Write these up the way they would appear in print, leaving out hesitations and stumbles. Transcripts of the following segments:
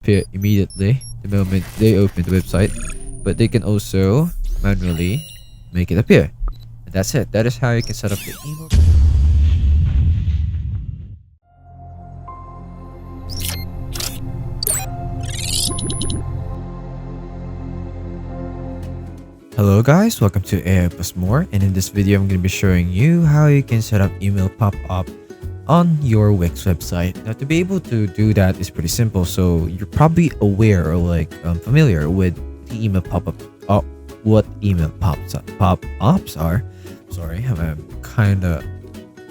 appear immediately the moment they open the website, but they can also manually make it appear. And that's it. That is how you can set up the email. Hello guys, welcome to AI Plus More, and in this video I'm going to be showing you how you can set up email pop-up on your Wix website. Now, to be able to do that is pretty simple. So you're probably aware or familiar with the email pop-up, what email pop-ups are. Sorry, I'm kind of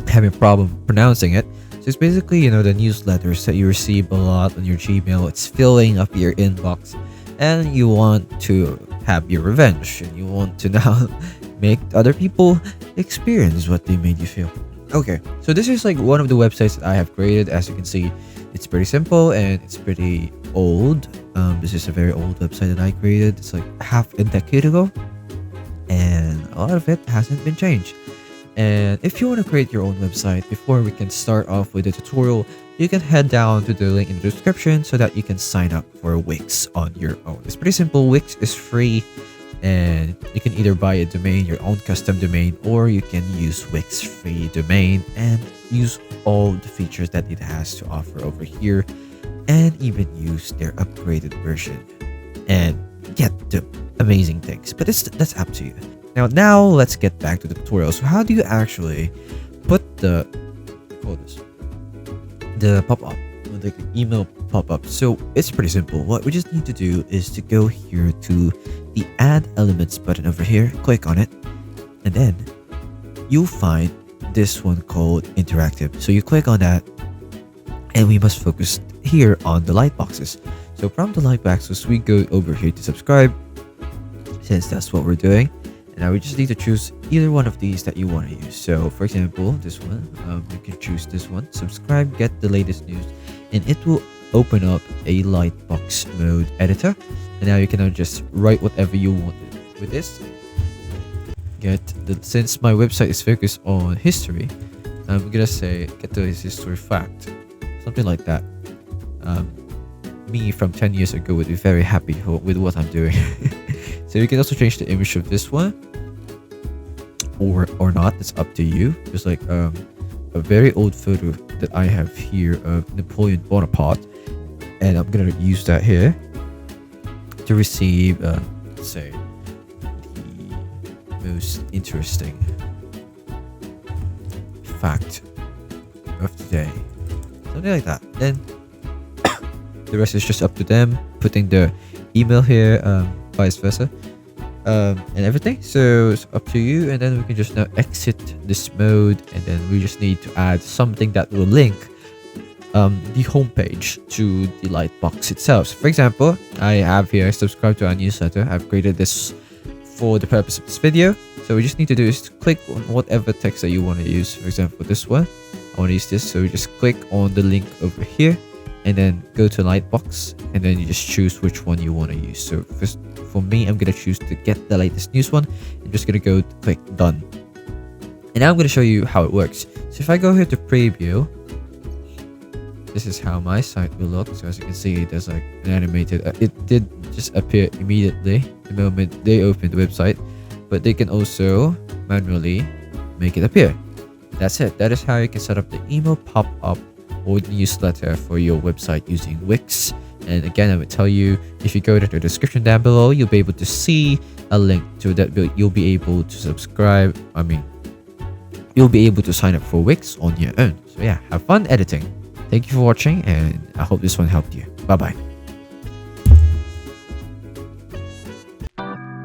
having a problem pronouncing it. So it's basically, the newsletters that you receive a lot on your Gmail. It's filling up your inbox, and you want to have your revenge, and you want to now make other people experience what they made you feel. Okay, so this is like one of the websites that I have created. As you can see, it's pretty simple and it's pretty old. This is a very old website that I created. It's like half a decade ago, and a lot of it hasn't been changed. And if you want to create your own website, before we can start off with the tutorial, you can head down to the link in the description so that you can sign up for Wix on your own. It's pretty simple. Wix is free, and you can either buy a domain, your own custom domain, or you can use Wix free domain and use all the features that it has to offer over here, and even use their upgraded version and get the amazing things. But that's up to you. Now let's get back to the tutorial. So how do you actually put the pop-up, the email pop-up? So it's pretty simple. What we just need to do is to go here to the add elements button over here, click on it, and then you'll find this one called interactive. So you click on that, and we must focus here on the light boxes. So from the light boxes, we go over here to subscribe, since that's what we're doing. And now we just need to choose either one of these that you want to use. So for example, this one, you can choose this one, subscribe, get the latest news, and it will open up a lightbox mode editor. And now you can now just write whatever you want with this. Since my website is focused on history, I'm gonna say get the history fact, something like that. Me from 10 years ago would be very happy with what I'm doing. So you can also change the image of this one, or not. It's up to you. There's like a very old photo that I have here of Napoleon Bonaparte, and I'm gonna use that here to receive, let's say, the most interesting fact of today, something like that. Then the rest is just up to them, putting the email here, vice versa, and everything. So it's up to you. And then we can just now exit this mode, and then we just need to add something that will link the homepage to the lightbox itself. So for example, I have here subscribe to our newsletter. I've created this for the purpose of this video. So we just need to do is click on whatever text that you want to use. For example, this one, I want to use this, so we just click on the link over here, and then go to lightbox, and then you just choose which one you want to use. So first, for me, I'm gonna choose to get the latest news one. I'm just gonna go click done, and now I'm gonna show you how it works. So if I go here to preview, this is how my site will look. So as you can see, there's like an animated, it did just appear immediately the moment they open the website, but they can also manually make it appear. That's it. That is how you can set up the email pop-up or the newsletter for your website using Wix. And again, I would tell you, if you go to the description down below, you'll be able to see a link to that. You'll be able to subscribe. You'll be able to sign up for Wix on your own. So yeah, have fun editing. Thank you for watching, and I hope this one helped you. Bye-bye.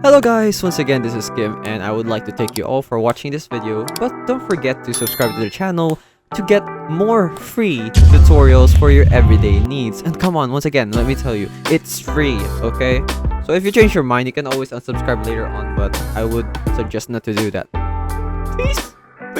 Hello guys, once again this is Kim, and I would like to thank you all for watching this video. But don't forget to subscribe to the channel to get more free tutorials for your everyday needs. And come on, once again, let me tell you, it's free, okay? So if you change your mind, you can always unsubscribe later on, but I would suggest not to do that. Peace!